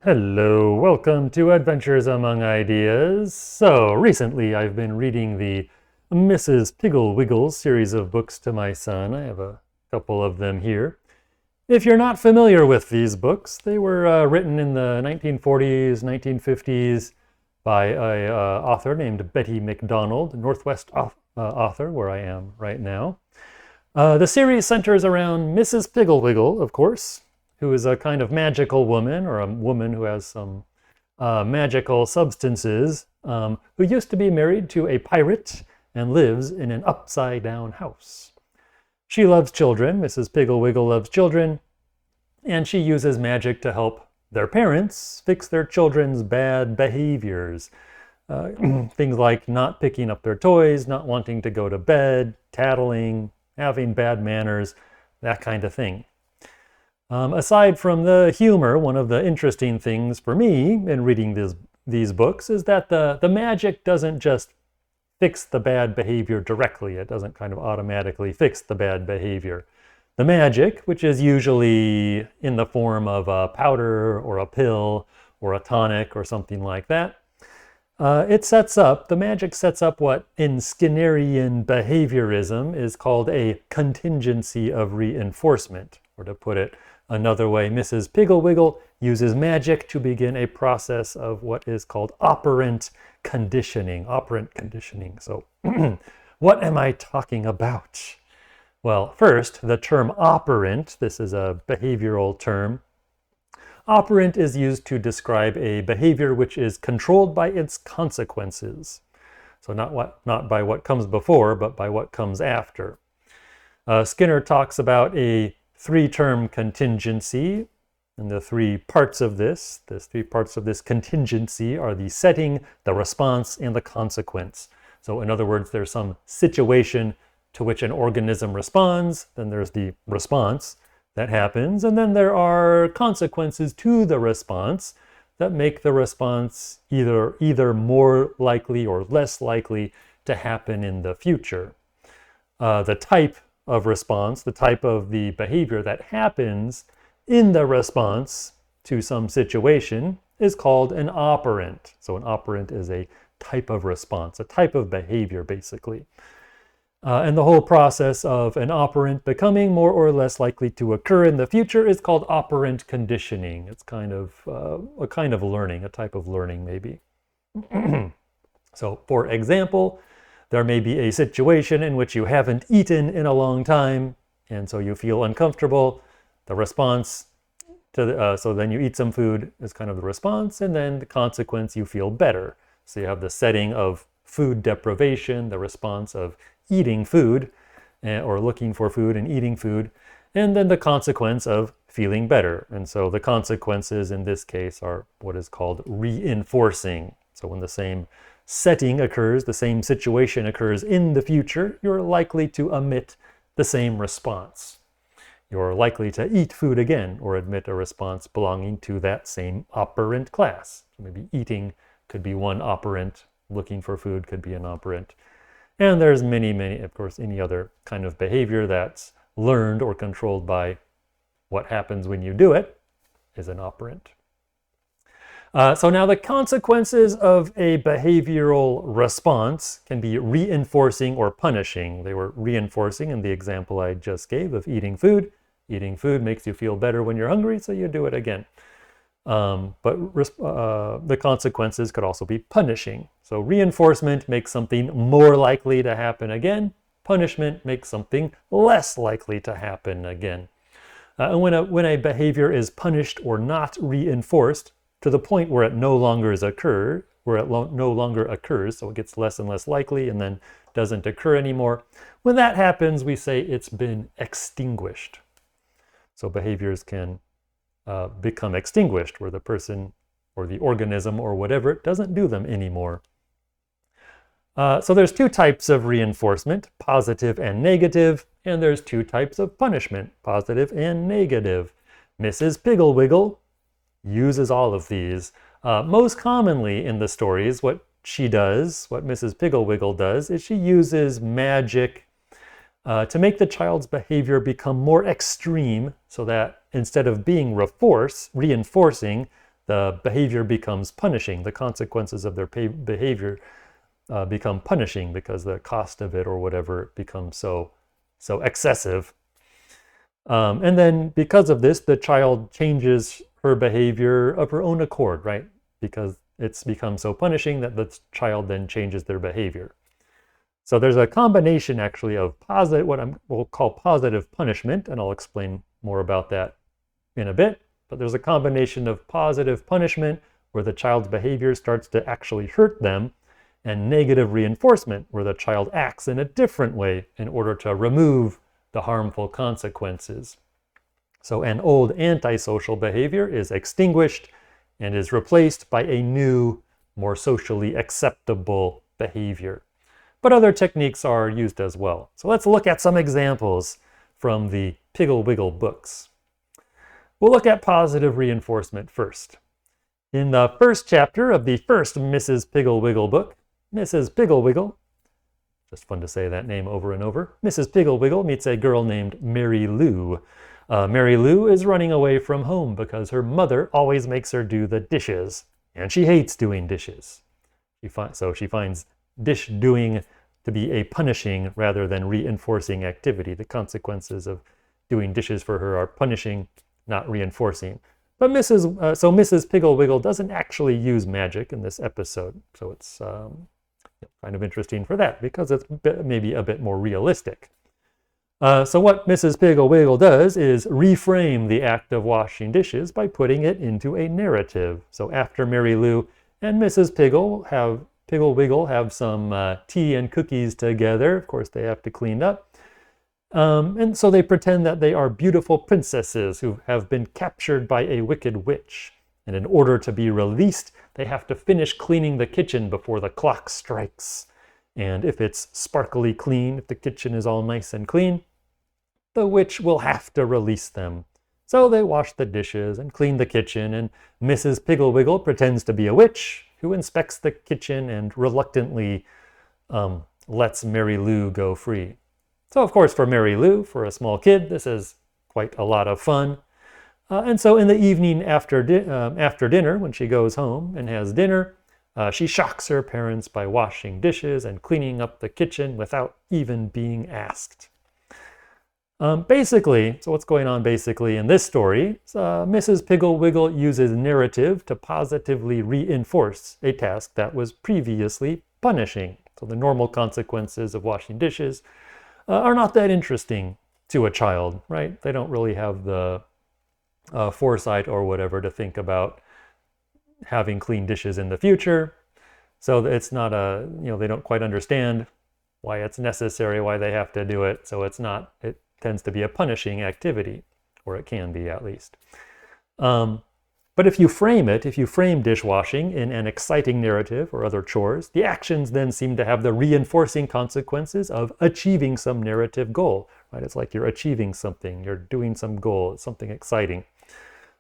Hello, welcome to Adventures Among Ideas. So, recently I've been reading the Mrs. Piggle-Wiggle series of books to my son. I have a couple of them here. If you're not familiar with these books, they were written in the 1940s, 1950s by an author named Betty McDonald, Northwest author, where I am right now. The series centers around Mrs. Piggle-Wiggle, of course, who is a kind of magical woman, or a woman who has some magical substances, who used to be married to a pirate and lives in an upside-down house. She loves children, Mrs. Piggle-Wiggle loves children, and she uses magic to help their parents fix their children's bad behaviors. Things like not picking up their toys, not wanting to go to bed, tattling, having bad manners, that kind of thing. Aside from the humor, one of the interesting things for me in reading these books is that the magic doesn't just fix the bad behavior directly. It doesn't kind of automatically fix the bad behavior. The magic, which is usually in the form of a powder or a pill or a tonic or something like that, the magic sets up what in Skinnerian behaviorism is called a contingency of reinforcement. Or to put it another way, Mrs. Piggle-Wiggle uses magic to begin a process of what is called operant conditioning. Operant conditioning. So what am I talking about? Well, first, the term operant, this is a behavioral term. Operant is used to describe a behavior which is controlled by its consequences. So not by what comes before, but by what comes after. Skinner talks about a three-term contingency, and the three parts of this contingency are the setting, the response, and the consequence. So in other words, there's some situation to which an organism responds, then there's the response that happens, and then there are consequences to the response that make the response either more likely or less likely to happen in the future. The type of response, the type of the behavior that happens in the response to some situation is called an operant. So an operant is a type of response, a type of behavior basically. And the whole process of an operant becoming more or less likely to occur in the future is called operant conditioning. It's kind of a kind of learning, a type of learning maybe. So for example, there may be a situation in which you haven't eaten in a long time, and so you feel uncomfortable. The response to so then you eat some food is kind of the response, and then the consequence, you feel better. So you have the setting of food deprivation, the response of eating food, or looking for food and eating food, and then the consequence of feeling better. And so the consequences in this case are what is called reinforcing. So when the same setting occurs, the same situation occurs in the future, you're likely to emit the same response. You're likely to eat food again or emit a response belonging to that same operant class. So maybe eating could be one operant, looking for food could be an operant. And there's many, of course, any other kind of behavior that's learned or controlled by what happens when you do it is an operant. So now the consequences of a behavioral response can be reinforcing or punishing. They were reinforcing in the example I just gave of eating food. Eating food makes you feel better when you're hungry, so you do it again. But the consequences could also be punishing. So reinforcement makes something more likely to happen again. Punishment makes something less likely to happen again. And when a behavior is punished or not reinforced, to the point where it no longer occurs, so it gets less and less likely and then doesn't occur anymore. When that happens, we say it's been extinguished. So behaviors can become extinguished, where the person or the organism or whatever doesn't do them anymore. So there's two types of reinforcement, positive and negative, and there's two types of punishment, positive and negative. Mrs. Piggle-Wiggle uses all of these. Most commonly in the stories, what Mrs. Piggle-Wiggle does, is she uses magic to make the child's behavior become more extreme so that instead of being reinforcing, the behavior becomes punishing. The consequences of their behavior become punishing because the cost of it or whatever becomes so excessive. And then because of this, the child changes her behavior of her own accord, right? Because it's become so punishing that the child then changes their behavior. So there's a combination actually of what we'll call positive punishment, and I'll explain more about that in a bit. But there's a combination of positive punishment where the child's behavior starts to actually hurt them, and negative reinforcement where the child acts in a different way in order to remove the harmful consequences. So an old antisocial behavior is extinguished and is replaced by a new, more socially acceptable behavior. But other techniques are used as well. So let's look at some examples from the Piggle-Wiggle books. We'll look at positive reinforcement first. In the first chapter of the first Mrs. Piggle-Wiggle book, Mrs. Piggle-Wiggle, just fun to say that name over and over, Mrs. Piggle-Wiggle meets a girl named Mary Lou. Mary Lou is running away from home because her mother always makes her do the dishes, and she hates doing dishes. So she finds dish doing to be a punishing rather than reinforcing activity. The consequences of doing dishes for her are punishing, not reinforcing. But Mrs. Piggle-Wiggle doesn't actually use magic in this episode, so it's kind of interesting for that because it's maybe a bit more realistic. So what Mrs. Piggle-Wiggle does is reframe the act of washing dishes by putting it into a narrative. So after Mary Lou and Mrs. Piggle-Wiggle have some tea and cookies together, of course they have to clean up. And so they pretend that they are beautiful princesses who have been captured by a wicked witch. And in order to be released, they have to finish cleaning the kitchen before the clock strikes. And if it's sparkly clean, if the kitchen is all nice and clean, the witch will have to release them. So they wash the dishes and clean the kitchen, and Mrs. Piggle-Wiggle pretends to be a witch who inspects the kitchen and reluctantly lets Mary Lou go free. So of course for Mary Lou, for a small kid, this is quite a lot of fun. And so in the evening after dinner, when she goes home and has dinner, she shocks her parents by washing dishes and cleaning up the kitchen without even being asked. Basically, so what's going on basically in this story, Mrs. Piggle-Wiggle uses narrative to positively reinforce a task that was previously punishing. So the normal consequences of washing dishes are not that interesting to a child, right? They don't really have the foresight or whatever to think about having clean dishes in the future. So it's not they don't quite understand why it's necessary, why they have to do it. So it tends to be a punishing activity, or it can be at least. But if you frame dishwashing in an exciting narrative or other chores, the actions then seem to have the reinforcing consequences of achieving some narrative goal, right? It's like you're achieving something, you're doing some goal, it's something exciting.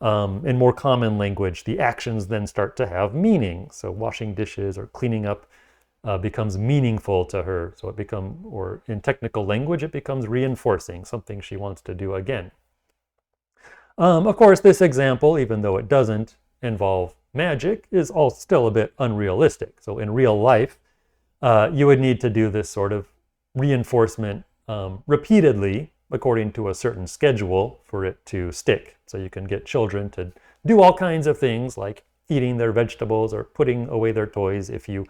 In more common language, the actions then start to have meaning. So washing dishes or cleaning up becomes meaningful to her. So or in technical language, it becomes reinforcing, something she wants to do again. Of course, this example, even though it doesn't involve magic, is still a bit unrealistic. So in real life, you would need to do this sort of reinforcement repeatedly according to a certain schedule for it to stick. So you can get children to do all kinds of things like eating their vegetables or putting away their toys if you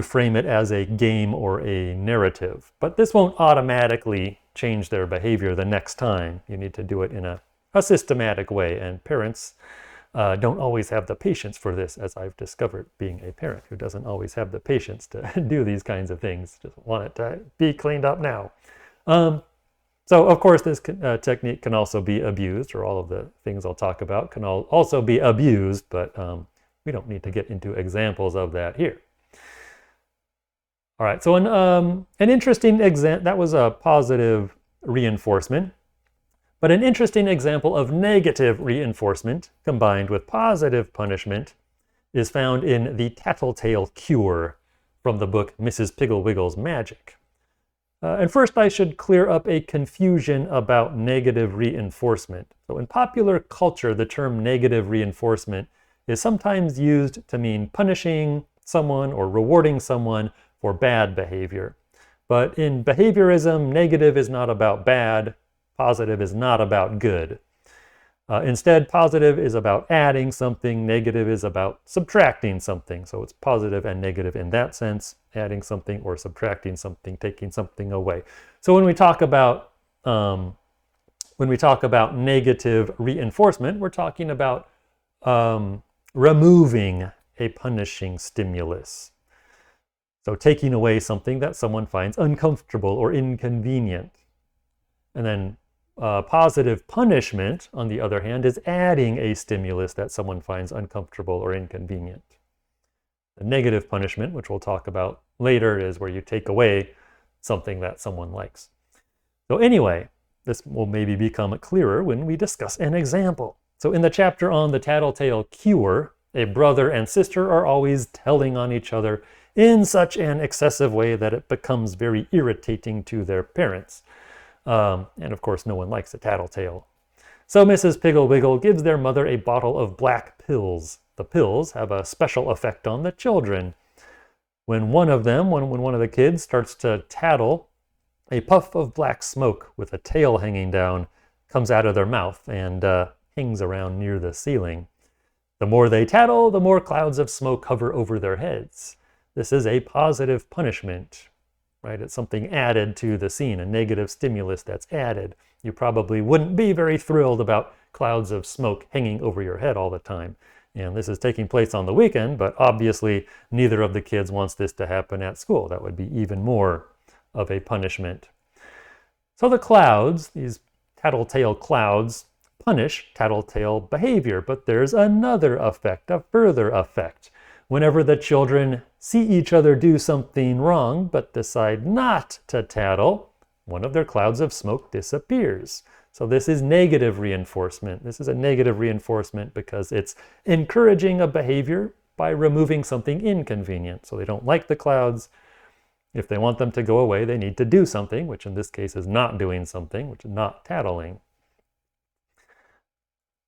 frame it as a game or a narrative. But this won't automatically change their behavior the next time. You need to do it in a systematic way, and parents don't always have the patience for this, as I've discovered being a parent who doesn't always have the patience to do these kinds of things, just want it to be cleaned up now. So of course this technique can also be abused, or all of the things I'll talk about can also be abused, but we don't need to get into examples of that here. All right, so an interesting example, that was a positive reinforcement, but an interesting example of negative reinforcement combined with positive punishment is found in the Tattletale Cure from the book Mrs. Piggle-Wiggle's Magic. And first I should clear up a confusion about negative reinforcement. So in popular culture, the term negative reinforcement is sometimes used to mean punishing someone or rewarding someone for bad behavior. But in behaviorism, negative is not about bad, positive is not about good. Instead, positive is about adding something, negative is about subtracting something. So it's positive and negative in that sense, adding something or subtracting something, taking something away. So when we talk about negative reinforcement, we're talking about removing a punishing stimulus. So taking away something that someone finds uncomfortable or inconvenient. And then positive punishment, on the other hand, is adding a stimulus that someone finds uncomfortable or inconvenient. The negative punishment, which we'll talk about later, is where you take away something that someone likes. So anyway, this will maybe become clearer when we discuss an example. So in the chapter on the tattletale cure, a brother and sister are always telling on each other in such an excessive way that it becomes very irritating to their parents. And of course, no one likes a tattletale. So Mrs. Piggle-Wiggle gives their mother a bottle of black pills. The pills have a special effect on the children. When one of the kids starts to tattle, a puff of black smoke with a tail hanging down comes out of their mouth and hangs around near the ceiling. The more they tattle, the more clouds of smoke hover over their heads. This is a positive punishment. Right? It's something added to the scene, a negative stimulus that's added. You probably wouldn't be very thrilled about clouds of smoke hanging over your head all the time. And this is taking place on the weekend, but obviously neither of the kids wants this to happen at school. That would be even more of a punishment. So the clouds, these tattletale clouds, punish tattletale behavior, but there's another effect, a further effect. Whenever the children see each other do something wrong but decide not to tattle, one of their clouds of smoke disappears. So this is negative reinforcement. This is a negative reinforcement because it's encouraging a behavior by removing something inconvenient. So they don't like the clouds. If they want them to go away, they need to do something, which in this case is not doing something, which is not tattling.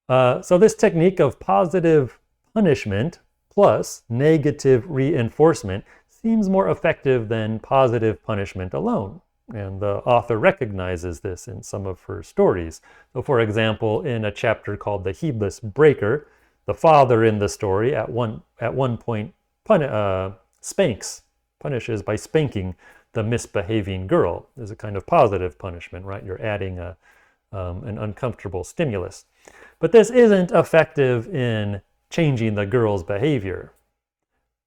So this technique of positive punishment plus negative reinforcement seems more effective than positive punishment alone. And the author recognizes this in some of her stories. So for example, in a chapter called The Heedless Breaker, the father in the story at one point punishes by spanking the misbehaving girl. There's a kind of positive punishment, right? You're adding an uncomfortable stimulus. But this isn't effective in changing the girl's behavior,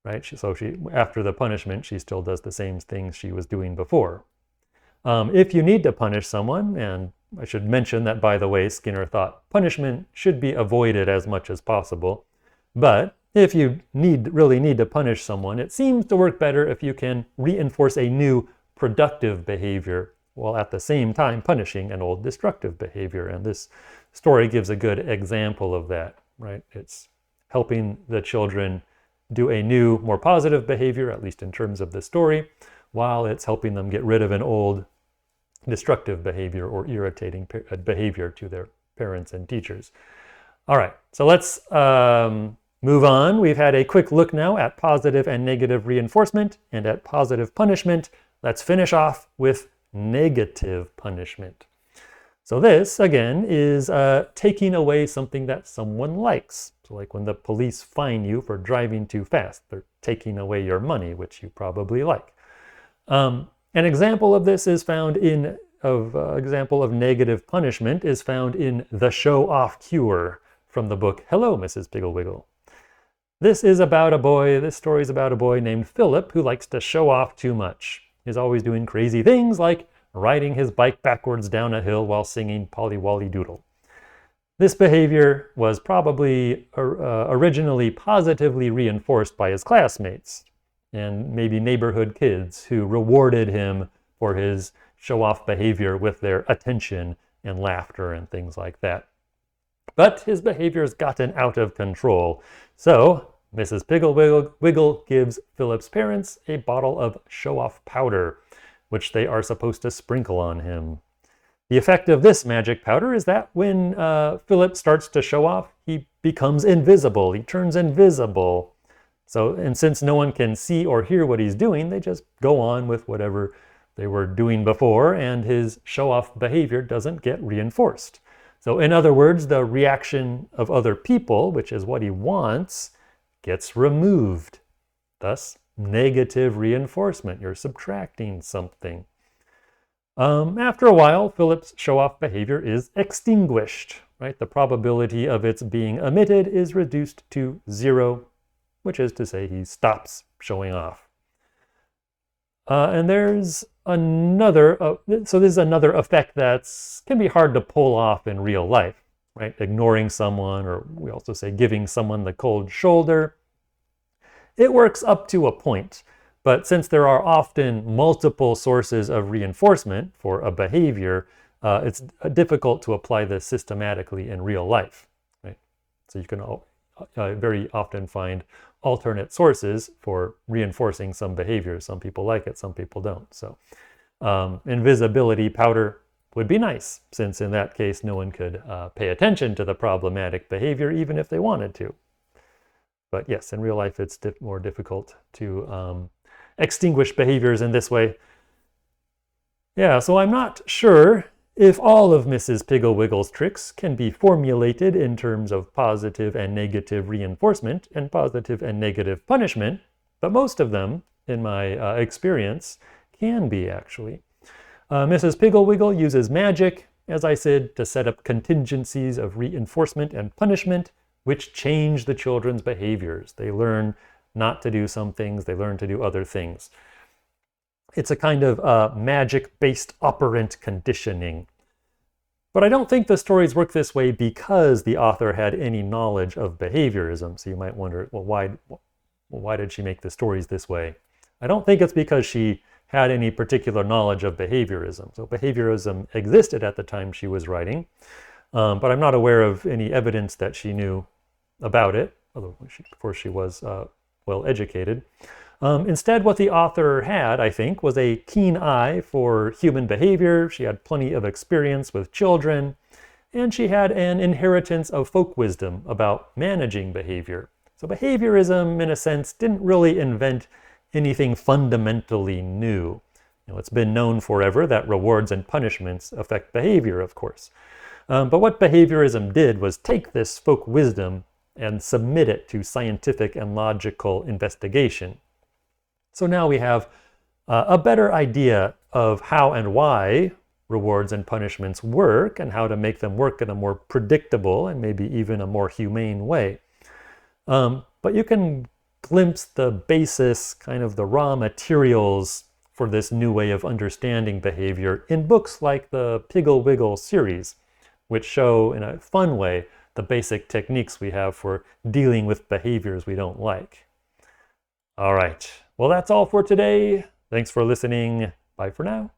right? So after the punishment, she still does the same things she was doing before. If you need to punish someone, and I should mention that, by the way, Skinner thought punishment should be avoided as much as possible. But if you really need to punish someone, it seems to work better if you can reinforce a new productive behavior while at the same time punishing an old destructive behavior. And this story gives a good example of that, right? It's helping the children do a new, more positive behavior, at least in terms of the story, while it's helping them get rid of an old destructive behavior or irritating behavior to their parents and teachers. All right, so let's move on. We've had a quick look now at positive and negative reinforcement and at positive punishment. Let's finish off with negative punishment. So this, again, is taking away something that someone likes. So like when the police fine you for driving too fast, they're taking away your money, which you probably like. An example of this is found in, example of negative punishment is found in The Show-Off Cure from the book Hello, Mrs. Piggle-Wiggle. This story is about a boy named Philip who likes to show off too much. He's always doing crazy things like riding his bike backwards down a hill while singing Polly Wolly Doodle. This behavior was probably originally positively reinforced by his classmates and maybe neighborhood kids who rewarded him for his show-off behavior with their attention and laughter and things like that. But his behavior's gotten out of control, so Mrs. Piggle-Wiggle gives Philip's parents a bottle of show-off powder. which they are supposed to sprinkle on him. The effect of this magic powder is that when Philip starts to show off, he becomes invisible. He turns invisible. And since no one can see or hear what he's doing, they just go on with whatever they were doing before, and his show-off behavior doesn't get reinforced. So in other words, the reaction of other people, which is what he wants, gets removed. Thus, negative reinforcement. You're subtracting something. After a while, Philip's show-off behavior is extinguished, right? The probability of its being emitted is reduced to 0, which is to say he stops showing off. And there's another, so this is another effect that can be hard to pull off in real life, right? Ignoring someone, or we also say giving someone the cold shoulder. It works up to a point, but since there are often multiple sources of reinforcement for a behavior, it's difficult to apply this systematically in real life, right? So you can very often find alternate sources for reinforcing some behavior. Some people like it, some people don't. So invisibility powder would be nice, since in that case no one could pay attention to the problematic behavior even if they wanted to. But yes, in real life it's more difficult to extinguish behaviors in this way. Yeah, so I'm not sure if all of Mrs. Piggle-Wiggle's tricks can be formulated in terms of positive and negative reinforcement and positive and negative punishment, but most of them, in my experience, can be actually. Mrs. Piggle-Wiggle uses magic, as I said, to set up contingencies of reinforcement and punishment, which change the children's behaviors. They learn not to do some things, they learn to do other things. It's a kind of magic-based operant conditioning. But I don't think the stories work this way because the author had any knowledge of behaviorism. So you might wonder, well, why did she make the stories this way? I don't think it's because she had any particular knowledge of behaviorism. So behaviorism existed at the time she was writing, but I'm not aware of any evidence that she knew about it, although of course she was well educated. Instead, what the author had, I think, was a keen eye for human behavior. She had plenty of experience with children, and she had an inheritance of folk wisdom about managing behavior. So behaviorism, in a sense, didn't really invent anything fundamentally new. It's been known forever that rewards and punishments affect behavior, of course. But what behaviorism did was take this folk wisdom and submit it to scientific and logical investigation. So now we have a better idea of how and why rewards and punishments work and how to make them work in a more predictable and maybe even a more humane way. But you can glimpse the basis, kind of the raw materials for this new way of understanding behavior in books like the Piggle-Wiggle series, which show in a fun way the basic techniques we have for dealing with behaviors we don't like. All right, well, that's all for today. Thanks for listening. Bye for now.